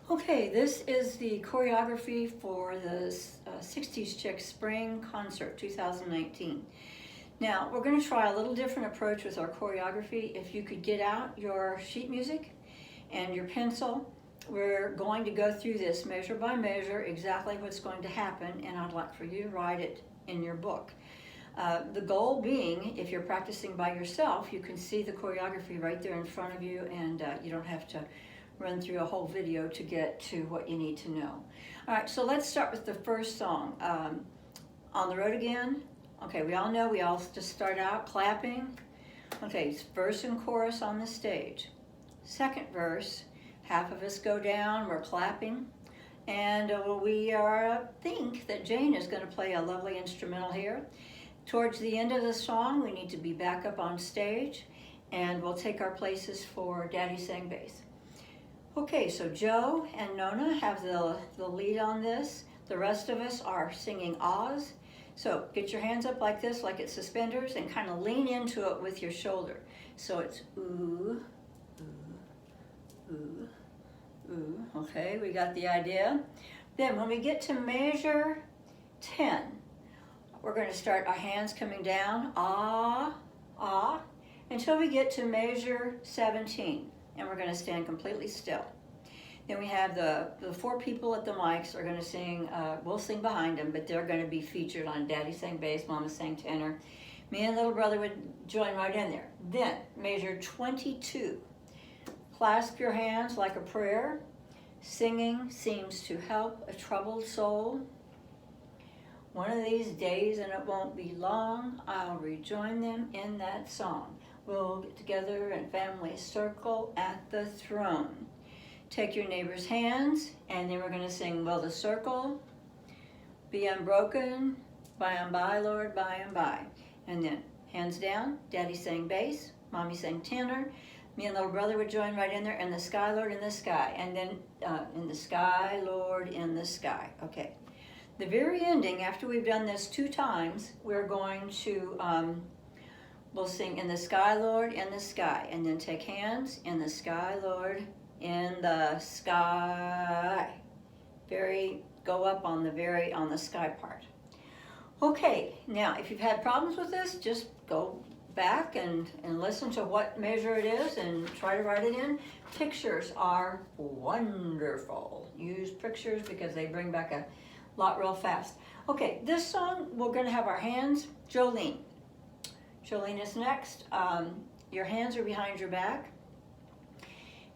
Okay, this is the choreography for the 60s Chick Spring Concert 2019. Now, we're going to try a little different approach with our choreography. If you could get out your sheet music and your pencil, we're going to go through this measure by measure, exactly what's going to happen, and I'd like for you to write it in your book. The goal being, if you're practicing by yourself, you can see the choreography right there in front of you, and you don't have to run through a whole video to get to what you need to know. All right, so let's start with the first song. On the Road Again. Okay, we all know we all just start out clapping. Okay, it's verse and chorus on the stage. Second verse, half of us go down, we're clapping. And we think that Jane is going to play a lovely instrumental here. Towards the end of the song, we need to be back up on stage, and we'll take our places for Daddy Sang Bass. Okay, so Joe and Nona have the lead on this. The rest of us are singing ahs. So get your hands up like this, like it's suspenders, and kind of lean into it with your shoulder. So it's ooh, ooh, ooh, ooh. Okay, we got the idea. Then when we get to measure 10, we're going to start our hands coming down, ah, ah, until we get to measure 17. And we're going to stand completely still. Then we have the four people at the mics are going to sing, we'll sing behind them, but they're going to be featured on Daddy Sang Bass, Mama Sang Tenor. Me and little brother would join right in there. Then measure 22. Clasp your hands like a prayer. Singing seems to help a troubled soul. One of these days, and it won't be long, I'll rejoin them in that song. We'll get together in family circle at the throne. Take your neighbor's hands, and then we're going to sing, will the circle be unbroken, by and by, Lord, by and by. And then hands down, Daddy sang bass, Mommy sang tenor. Me and little brother would join right in there, and the sky, Lord, in the sky. And then in the sky, Lord, in the sky. Okay. The very ending, after we've done this 2 times, we're going to, we'll sing in the sky, Lord, in the sky. And then take hands, in the sky, Lord, in the sky. Go up on the sky part. Okay, now if you've had problems with this, just go back and listen to what measure it is and try to write it in. Pictures are wonderful. Use pictures because they bring back a lot real fast. Okay, this song, we're going to have our hands. Jolene. Jolene is next. Your hands are behind your back.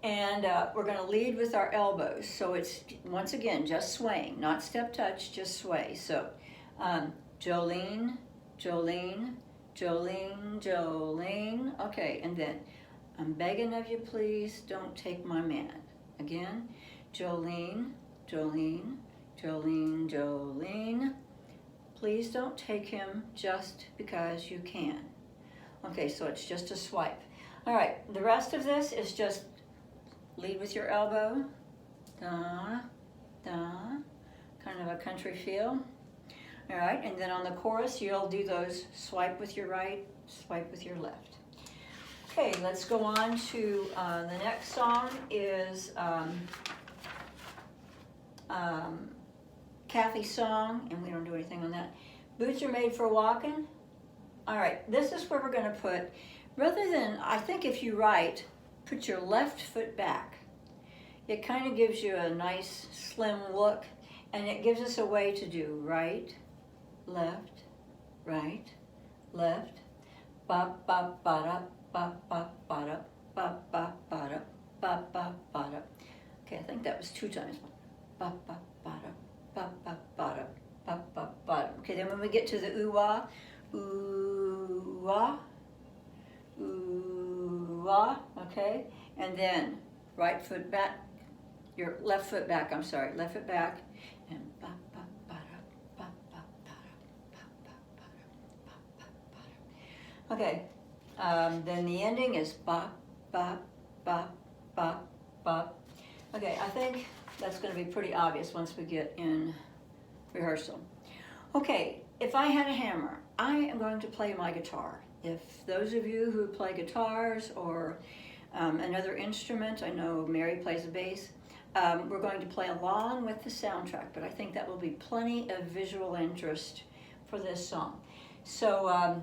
And we're going to lead with our elbows. So it's, once again, just swaying, not step touch, just sway. So Jolene, Jolene, Jolene, Jolene. Okay, and then I'm begging of you, please don't take my man. Again, Jolene, Jolene, Jolene, Jolene. Please don't take him just because you can. Okay, so it's just a swipe. All right, the rest of this is just lead with your elbow, da, da, kind of a country feel. All right, and then on the chorus, you'll do those swipe with your right, swipe with your left. Okay, let's go on to the next song is Kathy's song, and we don't do anything on that. Boots are made for walking. All right, this is where we're going to put, rather than, I think if you write, put your left foot back. It kind of gives you a nice slim look, and it gives us a way to do right, left, left, ba ba ba da, ba ba ba da, ba ba ba da, ba ba ba da. Okay, I think that was 2 times. Ba ba ba da, ba ba ba da, ba ba ba da. Okay, then when we get to the ooh-ah, ooh-ah, ooh-ah, okay, and then right foot back, your left foot back, I'm sorry, left foot back, and ba ba ba da, ba ba ba da, ba ba ba da, ba ba ba da. Okay, then the ending is ba ba ba ba ba. Okay, I think that's going to be pretty obvious once we get in rehearsal. Okay, if I had a hammer, I am going to play my guitar. If those of you who play guitars or another instrument, I know Mary plays the bass, we're going to play along with the soundtrack, but I think that will be plenty of visual interest for this song. So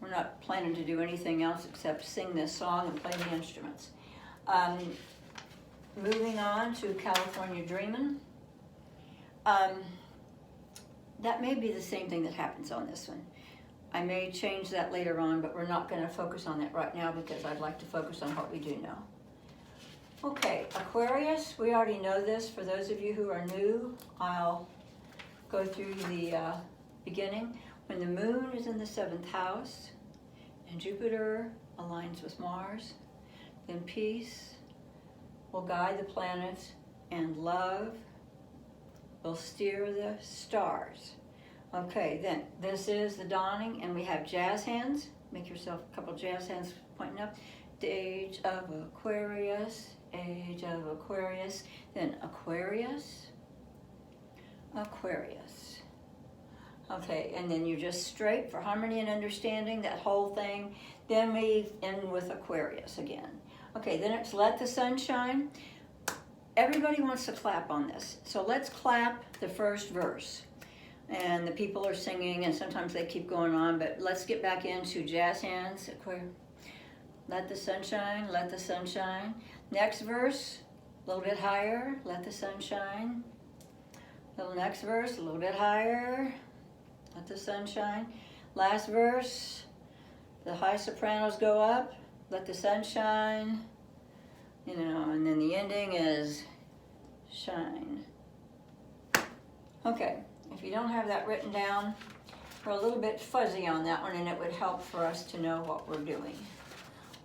we're not planning to do anything else except sing this song and play the instruments. Moving on to California Dreamin'. That may be the same thing that happens on this one. I may change that later on, but we're not going to focus on that right now because I'd like to focus on what we do know. Okay, Aquarius, we already know this. For those of you who are new, I'll go through the beginning. When the moon is in the 7th house and Jupiter aligns with Mars, then peace will guide the planets and love will steer the stars. Okay, then this is the dawning, and we have jazz hands. Make yourself a couple jazz hands pointing up. The age of Aquarius, age of Aquarius. Then Aquarius, Aquarius. Okay, and then you're just straight for harmony and understanding, that whole thing. Then we end with Aquarius again. Okay, then it's Let the Sun Shine. Everybody wants to clap on this. So let's clap the first verse. And the people are singing, and sometimes they keep going on, but let's get back into jazz hands. Let the sun shine, let the sun shine. Next verse, a little bit higher, let the sun shine. Little next verse, a little bit higher, let the sun shine. Last verse, the high sopranos go up, let the sun shine. You know, and then the ending is shine. Okay, if you don't have that written down, we're a little bit fuzzy on that one, and it would help for us to know what we're doing.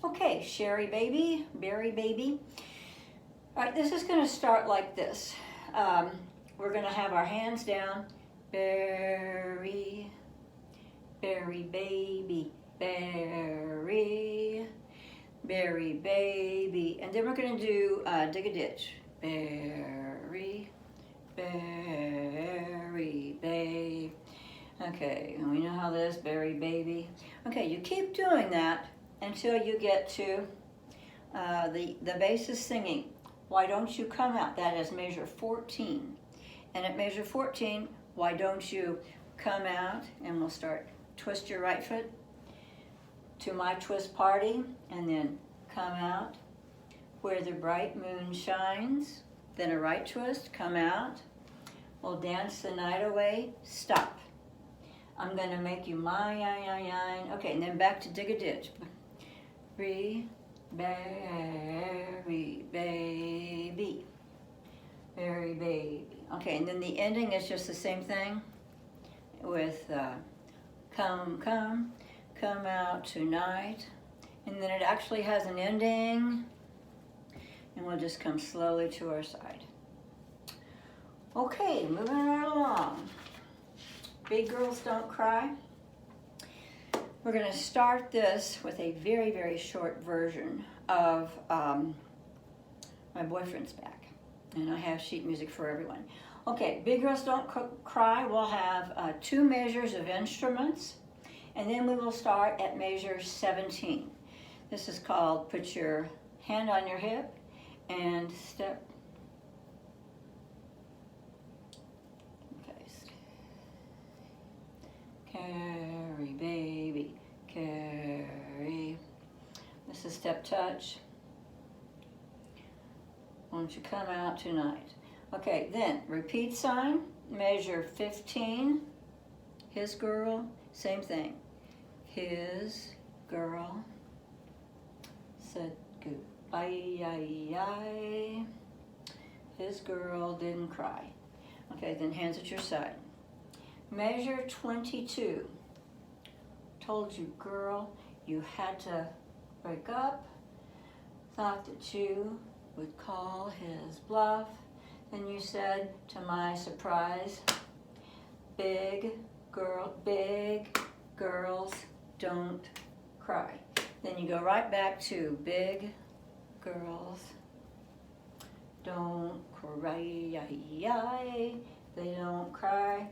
Okay, Sherry baby, Berry baby. All right, this is going to start like this. We're going to have our hands down. Berry, berry baby, berry, berry baby. And then we're going to do dig a ditch. Berry, berry baby. Okay, and we know how this, berry baby. Okay, you keep doing that until you get to the bass is singing. Why don't you come out? That is measure 14. And at measure 14, why don't you come out? And we'll start, twist your right foot to my twist party, and then come out where the bright moon shines. Then a right twist, come out. We'll dance the night away, stop. I'm gonna make you mine. Okay, and then back to dig a ditch. Berry, berry baby, berry baby. Okay, and then the ending is just the same thing with come out tonight. And then it actually has an ending, and we'll just come slowly to our side. Okay, moving right along. Big Girls Don't Cry. We're going to start this with a very, very short version of My Boyfriend's Back. And I have sheet music for everyone. Okay, Big Girls Don't Cry. We'll have 2 measures of instruments, and then we will start at measure 17. This is called Put Your Hand on Your Hip and Step. Okay. Carry, baby, carry. This is Step Touch. Won't you come out tonight? Okay, then repeat sign, measure 15. His girl, same thing. His girl said goodbye. His girl didn't cry. Okay, then hands at your side. Measure 22. Told you, girl, you had to break up. Thought that you would call his bluff. Then you said, to my surprise, big girls don't cry. Then you go right back to big girls don't cry. They don't cry.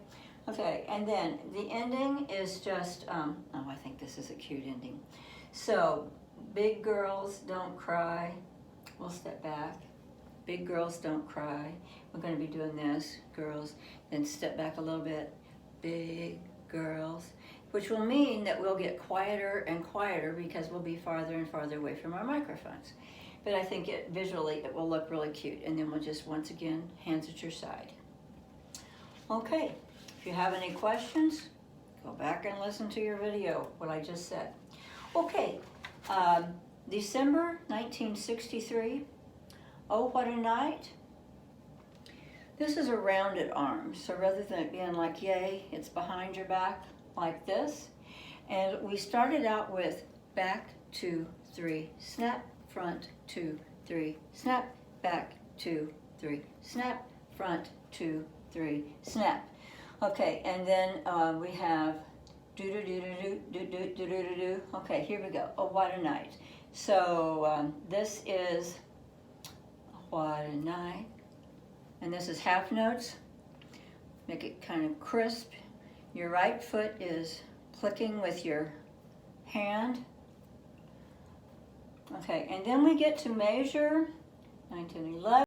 Okay, and then the ending is just, oh, I think this is a cute ending. So, big girls don't cry. We'll step back. Big girls don't cry. We're going to be doing this, girls. Then step back a little bit. Big girls. Which will mean that we'll get quieter and quieter because we'll be farther and farther away from our microphones. But I think visually it will look really cute. And then we'll just, once again, hands at your side. Okay, if you have any questions, go back and listen to your video, what I just said. Okay, December 1963. Oh, what a night. This is a rounded arm, so rather than it being like yay, it's behind your back like this. And we started out with back, 2, 3, snap, front, 2, 3, snap, back, 2, 3, snap, front, 2, 3, snap. Okay, and then we have do-do-do-do-do-do-do-do-do-do. Okay, here we go. Oh, what a night. So this is what a night. And this is half notes. Make it kind of crisp. Your right foot is clicking with your hand. Okay, and then we get to measure 9, 10, 11.